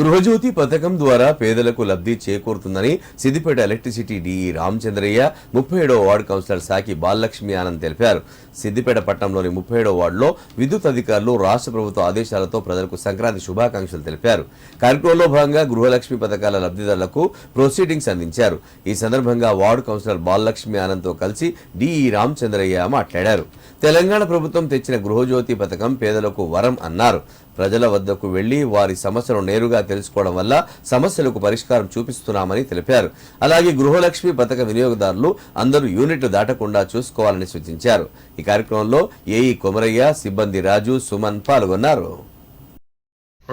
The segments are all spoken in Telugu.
గృహజ్యోతి పథకం ద్వారా పేదలకు లబ్ధి చేకూరుతుందని సిద్దిపేట ఎలక్ట్రిసిటీ డీఈ రామచంద్రయ్య 37వ వార్డు కౌన్సిలర్ సాకి బాలలక్ష్మి ఆనంద్ తెలిపారు. సిద్దిపేట పట్టణంలోని 37వ వార్డులో విద్యుత్ అధికారులు రాష్ట్ర ప్రభుత్వ ఆదేశాలతో ప్రజలకు సంక్రాంతి శుభాకాంక్షలు తెలిపారు. కార్యక్రమంలో భాగంగా గృహలక్ష్మి పథకాల లబ్ధిదారులకు ప్రొసీడింగ్స్ అందించారు. ఈ సందర్భంగా వార్డు కౌన్సిలర్ బాలలక్ష్మి ఆనంద్ తో కలిసి డీఈ రామచంద్రయ్య మాట్లాడారు. తెలంగాణ ప్రభుత్వం తెచ్చిన గృహజ్యోతి పథకం పేదలకు వరం అన్నారు. ప్రజల వద్దకు వెళ్లి వారి సమస్యను నేరుగా తెలుసుకోవడం వల్ల సమస్యలకు పరిష్కారం చూపిస్తున్నామని తెలిపారు. అలాగే గృహలక్ష్మి పథక వినియోగదారులు అందరూ యూనిట్లు దాటకుండా చూసుకోవాలని సూచించారు. ఈ కార్యక్రమంలో ఏఈ కొమరయ్య, సిబ్బంది రాజు, సుమన్ పాల్గొన్నారు.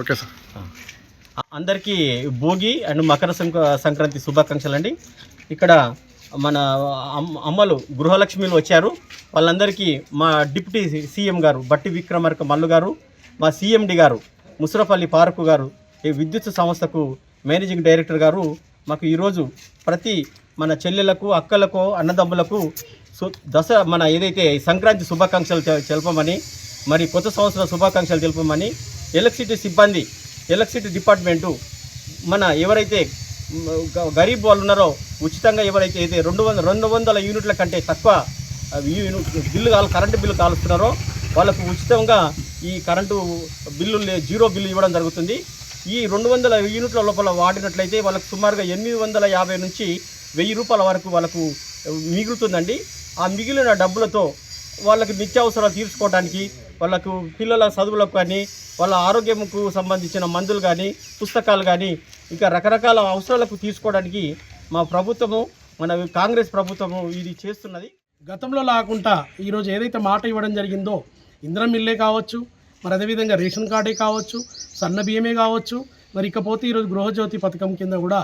ఓకే సార్, అందరికీ భోగి అండ్ మకర సంక్రాంతి శుభాకాంక్షలు అండి. ఇక్కడ మన అమ్మలు గృహలక్ష్మిలు వచ్చారు. వాళ్ళందరికీ మా డిప్యూటీ సీఎం గారు బట్టి విక్రమార్క మల్లు గారు, మా సిఎండి గారు ముషరఫ్ అలీ ఫారూక్ గారు, ఈ విద్యుత్ సంస్థకు మేనేజింగ్ డైరెక్టర్ గారు మాకు ఈరోజు ప్రతి మన చెల్లెలకు, అక్కలకు, అన్నదమ్ములకు మన ఏదైతే సంక్రాంతి శుభాకాంక్షలు తెలపమని, మరి కొత్త సంవత్సర శుభాకాంక్షలు తెలపమని ఎలక్ట్రిసిటీ సిబ్బంది, ఎలక్ట్రిసిటీ డిపార్ట్మెంటు మన ఎవరైతే గరీబ్ వాళ్ళు ఉన్నారో ఉచితంగా ఎవరైతే 200 యూనిట్ల కంటే తక్కువ కరెంటు బిల్లు కాలుస్తున్నారో వాళ్ళకు ఉచితంగా ఈ కరెంటు బిల్లు జీరో బిల్లు ఇవ్వడం జరుగుతుంది. ఈ 200 యూనిట్ల లోపల వాడినట్లయితే వాళ్ళకు సుమారుగా 850 నుంచి 1000 రూపాయల వరకు వాళ్ళకు మిగులుతుందండి. ఆ మిగిలిన డబ్బులతో వాళ్ళకి నిత్యావసరాలు తీర్చుకోవడానికి, వాళ్ళకు పిల్లల చదువులకు కానీ, వాళ్ళ ఆరోగ్యంకు సంబంధించిన మందులు కానీ, పుస్తకాలు కానీ, ఇంకా రకరకాల అవసరాలకు తీసుకోవడానికి మా ప్రభుత్వము, మన కాంగ్రెస్ ప్రభుత్వము ఇది చేస్తున్నది. గతంలో లాకుండా ఈరోజు ఏదైతే మాట ఇవ్వడం జరిగిందో, ఇంధనం మిల్లే కావచ్చు, మరి అదేవిధంగా రేషన్ కార్డే కావచ్చు, సన్న బియ్యమే కావచ్చు, మరి ఇకపోతే ఈరోజు గృహజ్యోతి పథకం కింద కూడా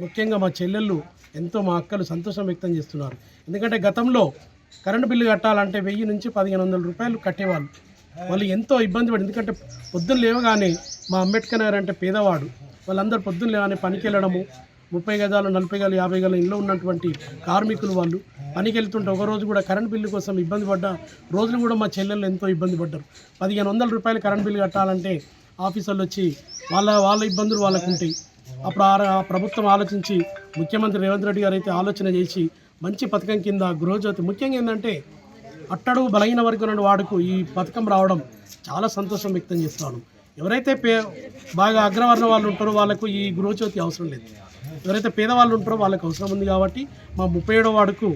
ముఖ్యంగా మా చెల్లెళ్ళు ఎంతో, మా అక్కలు సంతోషం వ్యక్తం చేస్తున్నారు. ఎందుకంటే గతంలో కరెంటు బిల్లు కట్టాలంటే 1000 నుంచి 1500 రూపాయలు కట్టేవాళ్ళు. వాళ్ళు ఎంతో ఇబ్బంది పడి, ఎందుకంటే పొద్దున్న లేవగానే మా అంబేద్కర్ గారు అంటే పేదవాడు, వాళ్ళందరూ పొద్దున్న లేవగానే పనికి వెళ్ళడము, 30 గజాలు 40 గజాలు 50 గజాలు ఇంట్లో ఉన్నటువంటి కార్మికులు వాళ్ళు పనికి వెళ్తుంటే ఒకరోజు కూడా కరెంట్ బిల్లు కోసం ఇబ్బంది పడ్డ రోజులు కూడా మా చెల్లెళ్ళు ఎంతో ఇబ్బంది పడ్డారు. 1500 రూపాయలు కరెంట్ బిల్లు కట్టాలంటే ఆఫీసర్లు వచ్చి వాళ్ళ ఇబ్బందులు వాళ్ళకు ఉంటాయి. అప్పుడు ఆ ప్రభుత్వం ఆలోచించి, ముఖ్యమంత్రి రేవంత్ రెడ్డి గారు అయితే ఆలోచన చేసి మంచి పథకం కింద గృహజ్యోతి, ముఖ్యంగా ఏంటంటే అట్టడుగు బలహీన వర్గం వాడుకు ఈ పథకం రావడం చాలా సంతోషం వ్యక్తం చేస్తున్నాను. ఎవరైతే బాగా అగ్రవర్ణ వాళ్ళు ఉంటారో వాళ్ళకు ఈ గృహజ్యోతి అవసరం లేదు. ఎవరైతే పేదవాళ్ళు ఉంటారో వాళ్ళకి అవసరం ఉంది. కాబట్టి మా 37వ వార్డుకు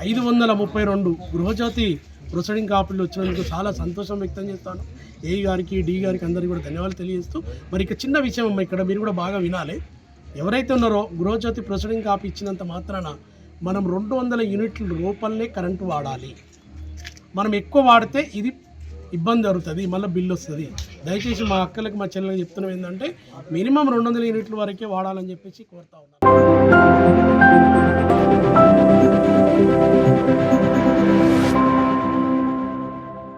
532 గృహజ్యోతి ప్రొసీడింగ్ కాపీలు వచ్చినందుకు చాలా సంతోషం వ్యక్తం చేస్తాను. ఏ గారికి, డి గారికి అందరికీ కూడా ధన్యవాదాలు తెలియజేస్తూ, మరి ఇక చిన్న విషయం అమ్మ, ఇక్కడ మీరు కూడా బాగా వినాలి. ఎవరైతే ఉన్నారో గృహజ్యోతి ప్రొసీడింగ్ కాపీ ఇచ్చినంత మాత్రాన మనం 200 యూనిట్ల రూపాయలనే కరెంటు వాడాలి. మనం ఎక్కువ వాడితే ఇది ఇబ్బంది జరుగుతుంది, మళ్ళీ బిల్లు వస్తుంది. దయచేసి మా అక్కలకు, మా చెల్లెలకు చెప్తున్నాం ఏంటంటే మినిమం 200 యూనిట్ల వరకే వాడాలని చెప్పేసి కోరుతా ఉన్నాను.